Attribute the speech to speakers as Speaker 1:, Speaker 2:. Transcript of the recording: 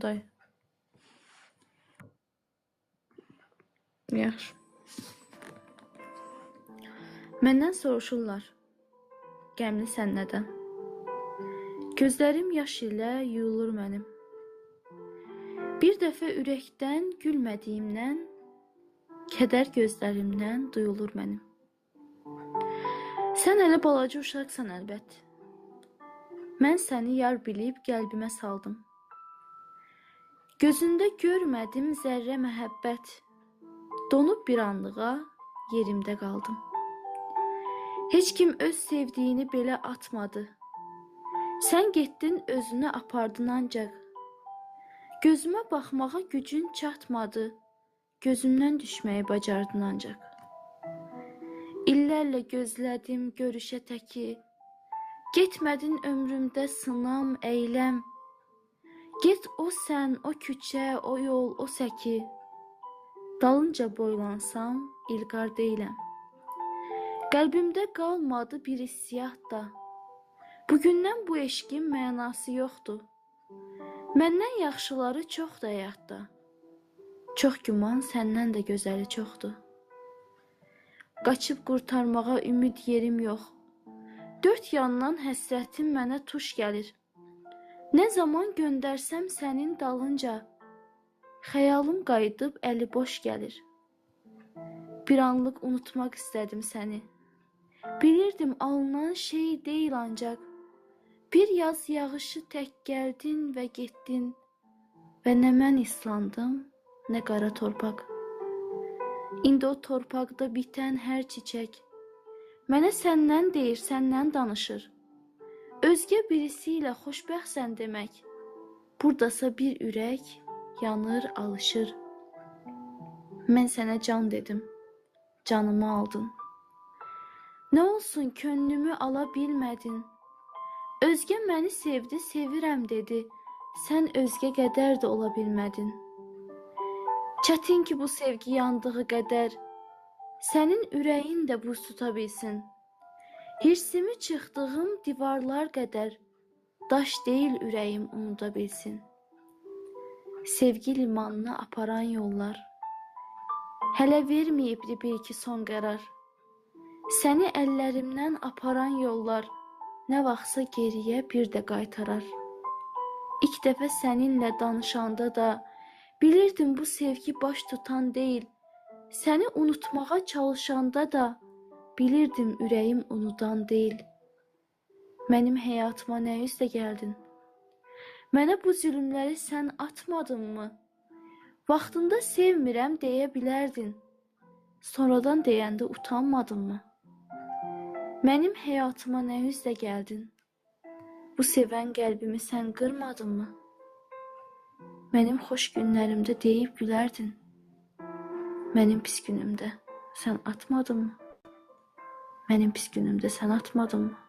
Speaker 1: Day. Yaxşı. Məndən soruşurlar, qəmlisən nədən? Gözlərim yaş ilə yuyulur mənim. Bir dəfə ürəkdən gülmədiyimdən, kədər gözlərimdən duyulur mənim. Sən elə balaca uşaqsan əlbət. Mən səni yar bilib qəlbimə saldım. Gözündə görmədim zərrə məhəbbət. Donub bir anlığa yerimdə qaldım. Heç kim öz sevdiyini belə atmadı. Sən getdin özünü apardın ancaq. Gözümə baxmağa gücün çatmadı. Gözümdən düşməyi bacardın ancaq. İllərlə gözlədim görüşə təki. Getmədin ömrümdə sınam, eyləm. Get o sən, o küçə, o yol, o səki. Dalınca boylansam, ilqar deyiləm. Qəlbimdə qalmadı bir hissiyat da. Bugündən bu eşqin mənası yoxdur. Məndən yaxşıları çoxdur həyatda. Çox güman səndən də gözəli çoxdur. Qaçıb qurtarmağa ümid yerim yox. Dörd yandan həsrətim mənə tuş gəlir. Nə zaman göndərsəm sənin dalınca, xəyalım qayıdıb əli boş gəlir. Bir anlıq unutmaq istədim səni. Bilirdim alınan şey deyil ancaq. Bir yaz yağışı tək gəldin və getdin. Və nə mən islandım, nə qara torpaq. İndi o torpaqda bitən hər çiçək mənə səndən deyir, səndən danışır. Özgə birisi ilə xoşbəxtsən demək. Buradasa bir ürək yanır, alışır. Mən sənə can dedim, canımı aldın. Nə olsun könlümü ala bilmədin. Özgə məni sevdi, sevirəm dedi. Sən özgə qədər də ola bilmədin. Çətin ki bu sevgi yandığı qədər sənin ürəyin də buz tuta bilsin. Hirsimi çıxdığım divarlar qədər daş deyil ürəyim unuda bilsin. Sevgi limanına aparan yollar hələ verməyibdi bir iki son qərar. Səni əllərimdən aparan yollar nə vaxtsa geriyə bir də qaytarar. İlk dəfə səninlə danışanda da bilirdim bu sevgi baş tutan deyil. Səni unutmağa çalışanda da bilirdim ürəyim unudan deyil. Mənim həyatıma nə üzlə gəldin? Mənə bu zülümləri sən atmadınmı? Vaxtında sevmirəm deyə bilərdin. Sonradan deyəndə utanmadınmı? Mənim həyatıma nə üzlə gəldin? Bu sevən qəlbimi sən qırmadınmı? Mənim xoş günlərimdə deyib gülərdin. Mənim pis günümdə sən atmadınmı? Mənim pis günümdə sən atmadınmı?